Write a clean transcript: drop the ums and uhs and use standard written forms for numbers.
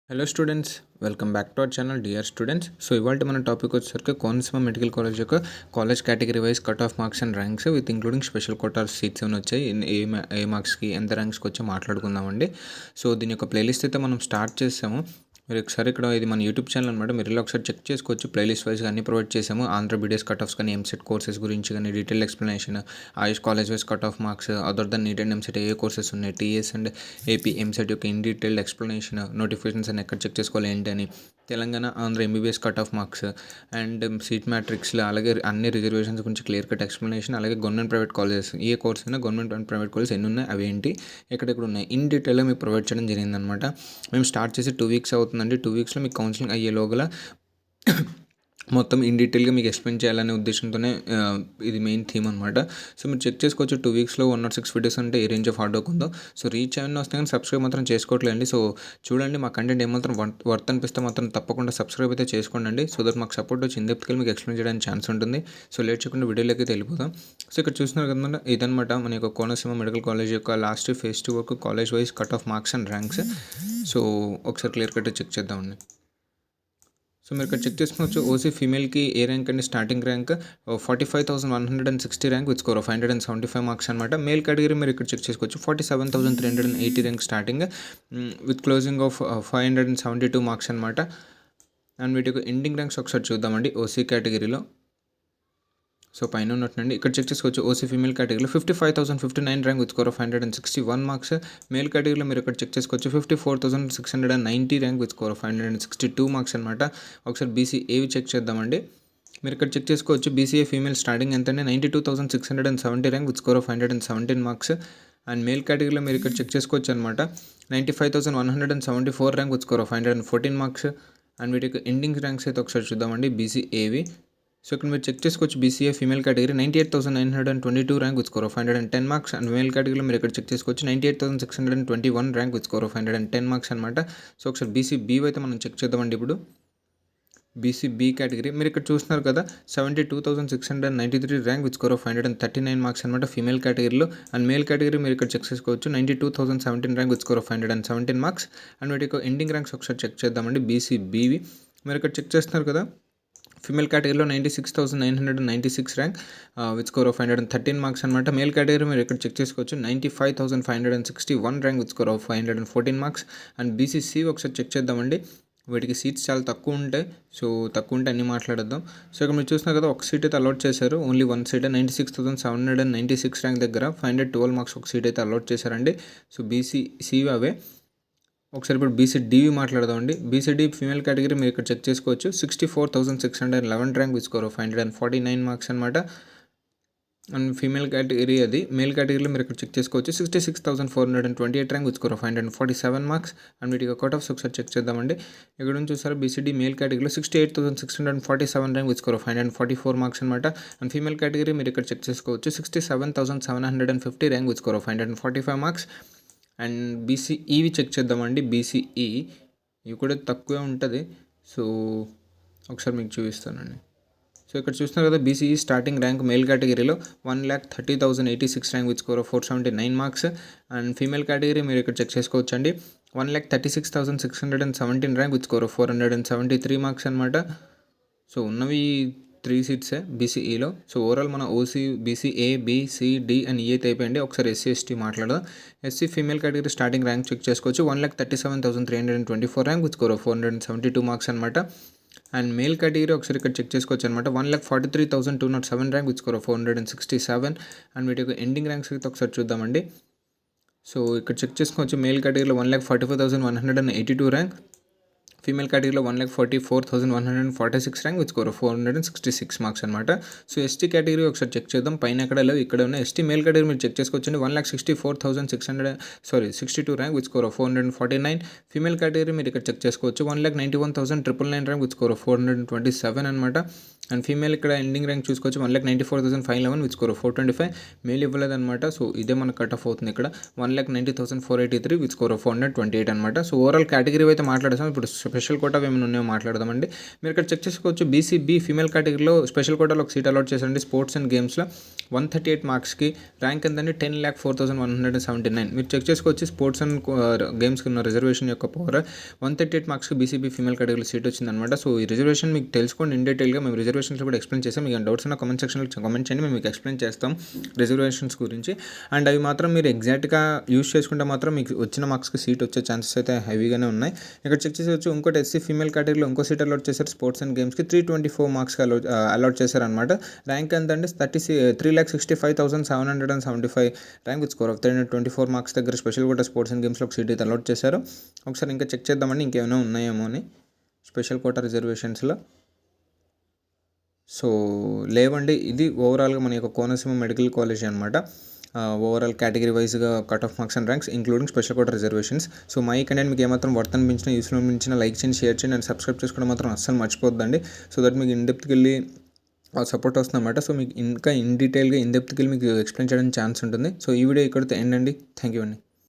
Hello students, welcome back to our channel dear students. So ఇవాళ మన topic వచ్చేసరికి Konaseema medical college యొక్క college category wise cut off marks and ranks with including special quota seats ఏమైనా వచ్చాయి, ఏ మార్క్స్కి ఎంత ర్యాంక్స్కి వచ్చి మాట్లాడుకుందామండి. సో దీని యొక్క ప్లేలిస్ట్ అయితే మనం స్టార్ట్ చేసాము. మీరు ఒకసారి ఇక్కడ ఇది మన యూట్యూబ్ ఛానల్ అనమాట. మీరు ఇలా ఒకసారి చెక్ చేసుకోవచ్చు. ప్లేలిస్ట్ వైజ్గా అన్ని ప్రొవైడ్ చేసాము. ఆంధ్ర బీడీఎస్ కట్ ఆఫ్స్ కానీ, ఎంసెట్ కోర్సెస్ గురించి కానీ detail explanation, AYUSH college wise cut off marks, other than NEET and EAMCET ఏ కోర్సెస్ ఉన్నాయి, టీఎస్ అండ్ ఏపీ ఎంసెట్ యొక్క ఇన్ డీటెయిల్డ్ ఎక్స్ప్లెనేషన్, నోటిఫికేషన్స్ అని ఎక్కడ చెక్ చేసుకోవాలి ఏంటి అని, Telangana Andhra MBBS cut off marks and seat మ్యాట్రిక్స్లో, అలాగే అన్ని రిజర్వేషన్స్ గురించి క్లియర్ కట్ ఎక్స్ప్లెనేషన్, అలాగే గవర్నమెంట్ ప్రైవేట్ కాలేజెస్ ఏ కోర్స్ అయినా గవర్నమెంట్ అండ్ ప్రైవేట్ కాలేజెస్ ఎన్ని ఉన్నాయి, అవి ఏంటి, ఎక్కడెక్కడ ఉన్నాయి, ఇన్ డీటెయిల్గా మీకు ప్రొవైడ్ చేయడం జరిగిందనమాట. మేము స్టార్ట్ చేసి 2 వీక్స్ అవుతుందండి. 2 వీక్స్లో మీకు కౌన్సిలింగ్ అయ్యేలోగల మొత్తం ఇన్ డీటెయిల్గా మీకు ఎక్స్ప్లెయిన్ చేయాలనే ఉద్దేశంతోనే ఇది మెయిన్ థీమ్ అనమాట. సో మీరు చెక్ చేసుకోవచ్చు. 2 వీక్స్లో 106 వీడియోస్ అంటే ఏ రేంజ్ ఆఫ్ హార్డ్ వర్క్ ఉందో. సో రీచ్ అవన్నీ వస్తే కానీ సబ్స్క్రైబ్ మాత్రం చేసుకోవట్లేండి. సో చూడండి, మా కంటెంట్ ఏమాత్రం వర్త్ అనిపిస్తే మాత్రం తప్పకుండా సబ్స్క్రైబ్ అయితే చేసుకోండి. సో దట్ మాకు సపోర్ట్ వచ్చి ఇందెప్తికి మీకు ఎక్స్ప్లెయిన్ చేయడానికి ఛాన్స్ ఉంటుంది. సో లేట్ చేయకుండా వీడియోలోకి అయితే వెళ్ళిపోదాం. సో ఇక్కడ చూస్తున్నారు కదా, ఇదనమాట మన యొక్క కోనసీమ మెడికల్ కాలేజ్ యొక్క లాస్ట్ ఫేజ్ 2 వరకు college wise cut off marks and ranks. So ఒకసారి క్లియర్ కట్ చెక్ చేద్దామండి. సో మీరు ఇక్కడ చెక్ చేసుకోవచ్చు. ఓసీ ఫీమేల్కి ఏ ర్యాంక్ అండి? Starting rank 45,160 rank with score of 575 marks అనమాట. మేల్ కేటగిరీ మీరు ఇక్కడ చెక్ చేసుకోవచ్చు. 47,380 rank starting with closing of 572 marks అనమాట. అండ్ వీటి యొక్క ఎండింగ్ ర్యాంక్స్ ఒకసారి చూద్దామండి. ఓసీ కేటగిరీలో సో పైన ఉన్నట్టుండి ఇక్కడ చెక్ చేసుకోవచ్చు. ఓసీ ఫీమేల్ కేటగిరీలో 55,059 rank with score of 161 marks. Male కేటగిరీలో మీరు ఇక్కడ చెక్ చేసుకోవచ్చు. 54,690 rank with score of 162 marks అనమాట. ఒకసారి బీసీ ఏవి చెక్ చేద్దామండి. మీరు ఇక్కడ చెక్ చేసుకోవచ్చు. బీసీఏ ఫీమేల్ స్టార్టింగ్ ఎంత అంటే 92,670 rank with score of 117 marks. And male కేటగిరీలో మీరు ఇక్కడ చెక్ చేసుకోవచ్చు అనమాట. 95,174 rank with score of 114 marks. And వీటి యొక్క ఎండింగ్ ర్యాంక్స్ అయితే ఒకసారి చూద్దామండి. బీసీఏవి సో ఇక్కడ మీరు చెక్ చేసుకోవచ్చు. BCA female category 98,922 rank with score of 110 marks. And male కేటగిరీలో మీరు ఇక్కడ చెక్ చేసుకోవచ్చు. 98,621 rank with score of 110 marks అనమాట. సో ఒకసారి బీసీబీ అయితే మనం చెక్ చేద్దామండి. ఇప్పుడు బీసీబీ కేటగిరీ మీరు ఇక్కడ చూస్తున్నారు కదా, 72,693 rank with score of 139 marks అనమాట ఫీమేల్ కేటగిరీలో. అండ్ మేల్ కేటగిరీ మీరు ఇక్కడ చెక్ చేసుకోవచ్చు. 92,017 rank with score of 117 marks. And వీటి యొక్క ఎండింగ్ ర్యాంక్స్ ఒకసారి చెక్ చేద్దామండి. బీసీబీవి మీరు ఇక్కడ చెక్ చేస్తున్నారు కదా, ఫీమేల్ కేటగిరీలో 96,996 rank with score of 113 marks అనమాట. మేల్ కేటగిరీ మీరు ఇక్కడ చెక్ చేసుకోవచ్చు. 95,561 rank with score of 514 marks. And BCC ఒకసారి చెక్ చేద్దామండి. వీటికి సీట్స్ చాలా తక్కువ ఉంటాయి. సో తక్కువ ఉంటే అన్నీ మాట్లాడద్దాం. సో ఇక్కడ మీరు చూస్తున్నారు కదా, ఒక సీట్ అయితే అలాట్ చేశారు. ఓన్లీ 1 సీట్ 96,796 ర్యాంక్ దగ్గర 512 మార్క్స్ ఒక సీట్ అయితే అలాట్ చేశారండి. సో బీసీసీ అవే. ఒకసారి ఇప్పుడు బీసీడీవి మాట్లాడదామండి. బీసీడీ ఫీమేల్ కేటగిరీ మీరు ఇక్కడ చెక్ చేసుకోవచ్చు. 64,611 rank with score of 549 marks అనమాట. అండ్ ఫీమేల్ కేటగిరీ అది. మేల్ కేటగిరీలో మీరు ఇక్కడ చెక్ చేసుకోవచ్చు. 66,428 rank with score of 147 marks. And వీటికి కట్ ఆఫ్స్ ఒకసారి చెక్ చేద్దామండి. ఇక్కడ నుంచి చూసారు బీసీడీ మేల్ కేటగిరీలో 68,647 rank with score of 144 marks అనమాట. అండ్ ఫీమేల్ కేటగిరీ మీరు ఇక్కడ చెక్ చేసుకోవచ్చు. 67,750 rank with score of 145 marks. And బీసీఈవి చెక్ చేద్దామండి. బీసీఈ ఇవి కూడా తక్కువే ఉంటుంది. సో ఒకసారి మీకు చూపిస్తానండి. సో ఇక్కడ చూస్తున్నారు కదా, బీసీఈ స్టార్టింగ్ ర్యాంక్ మేల్ కేటగిరీలో 1,30,086 rank with score of 479 marks. And female category మీరు ఇక్కడ చెక్ చేసుకోవచ్చు అండి. 1,36,617 rank with score of 473 marks అనమాట. సో ఉన్నవి 3 సీట్సే బీసీఈలో. సో ఓవరాల్ మన OC BCA BCD and E అయితే అయిపోయింది. ఒకసారి ఎస్సీ ఎస్టీ మాట్లాడదాం. SC female category starting rank check చేసుకోవచ్చు. 1,37,324 rank with score of 472 marks అనమాట. అండ్ మేల్ కేటగిరీ ఒకసారి ఇక్కడ చెక్ చేసుకోవచ్చు అనమాట. 1,43,207 rank with score of 467. And వీటి యొక్క ఎండింగ్ ర్యాంక్స్ అయితే ఒకసారి చూద్దామండి. సో ఇక్కడ చెక్ చేసుకోవచ్చు. మేల్ కేటగిరీలో 1,44,182 ర్యాంక్. ఫీమేల్ కేటగిరీలో 1,44,146 rank with score of 466 marks అనమాట. సో ఎస్టీ కేటగిరీ ఒకసారి చెక్ చేద్దాం. పైన ఎక్కడ లేవు, ఇక్కడ ఉన్న ఎస్టీ మేల్ కేటగిరీ మీరు చెక్ చేసుకోవచ్చండి. 1,64,62 rank with score of 449. Female category మీరు ఇక్కడ చెక్ చేసుకోవచ్చు. 1,91,999 ర్యాంక్ విత్ స్కోర్ ఆఫ్ 427 అనమాట. అండ్ ఫీమేల్ ఇక్కడ ఎండింగ్ ర్యాంక్ చూసుకోవచ్చు. 1,94,511 విత్ స్కోర్ ఆఫ్ 425. మేల్ ఇవ్వలేదన్నమాట. సో ఇదే మన కట్ ఆఫ్ అవుతుంది ఇక్కడ. 1,90,483 విత్ స్కోర్ ఆఫ్ 428 అనమాట. సో ఓవరాల్ కేటగిరీ అయితే మాట్లాడేసాం. ఇప్పుడు స్పెషల్ కోటా ఏమైనా ఉన్నాయో మాట్లాడదామండి. మీరు ఇక్కడ చెక్ చేసుకోవచ్చు. బీసీబీ ఫీమేల్ కేటగిరీలో స్పెషల్ కోటాలో ఒక సీట్ అలాట్ చేశారండి స్పోర్ట్స్ అండ్ గేమ్స్లో. 138 మార్క్స్కి ర్యాంక్ ఎంతండి 10,04,179. మీరు చెక్ చేసుకోవచ్చు స్పోర్ట్స్ అండ్ గేమ్స్కి ఉన్న రిజర్వేషన్ యొక్క పవర్. 138 మార్క్స్కి బీసీబీ ఫీమేల్ కేటగిరీలో సీట్ వచ్చిందనమాట. సో ఈ రిజర్వేషన్ మీకు తెలుసుకోండి ఇన్ డీటెయిల్గా. మేము రిజర్వేషన్స్లో కూడా ఎక్స్ప్లెయిన్ చేస్తాం. మీకు డౌట్స్ ఉన్న కామెంట్ సెక్షన్లో కామెంట్ చేయండి, మేము మీకు ఎక్స్ప్లెయిన్ చేస్తాం రిజర్వేషన్స్ గురించి. అండ్ అవి మాత్రం మీరు ఎగ్జాక్ట్గా యూస్ చేసుకుంటే మాత్రం మీకు వచ్చిన మార్క్స్కి సీట్ వచ్చే ఛాన్సెస్ అయితే హెవీగానే ఉన్నాయి. ఇక్కడ చెక్ చేసేవచ్చు. ఇంకోటి ఎస్సీ ఫీమేల్ కేటగిరీలో ఇంకో సీట్ అలాట్ చేశారు స్పోర్ట్స్ అండ్ గేమ్స్కి 324 మార్క్స్కి అలాట్ చేశారనమాట. ర్యాంక్ ఎంత అంటే 3,65,775 rank with score of 324 marks దగ్గర స్పెషల్ కోటా స్పోర్ట్స్ అండ్ గేమ్స్లో ఒక సీట్ అయితే అలాట్ చేశారు. ఒకసారి ఇంకా చెక్ చేద్దామండి ఇంకేమైనా ఉన్నాయేమో అని స్పెషల్ కోటా రిజర్వేషన్స్లో. సో లేవండి, ఇది ఓవరాల్గా మన యొక్క కోనసీమ మెడికల్ కాలేజ్ అనమాట. ఓవరాల్ కేటగిరీ వైజ్గా cut off marks and ranks including special quota reservations. So my content మీకు ఏమాత్రం వర్త్ అనిపించిన యూస్ఫుల్ అనిపించిన లైక్ చేయండి, షేర్ చేయండి అండ్ సబ్స్క్రైబ్ చేసుకోవడం మాత్రం అస్సలు మర్చిపోద్దండి. సో దట్ మీకు ఇన్ డెప్త్కి వెళ్ళి సపోర్ట్ వస్తుందన్నమాట. సో మీకు ఇంకా ఇన్ డీటెయిల్గా ఇన్ డెప్త్కి వెళ్ళి మీకు ఎక్స్ప్లెయిన్ చేయడానికి ఛాన్స్ ఉంటుంది. సో ఈ వీడియో ఇక్కడితో ఎండ్ అండి. థ్యాంక్ యూ అండి.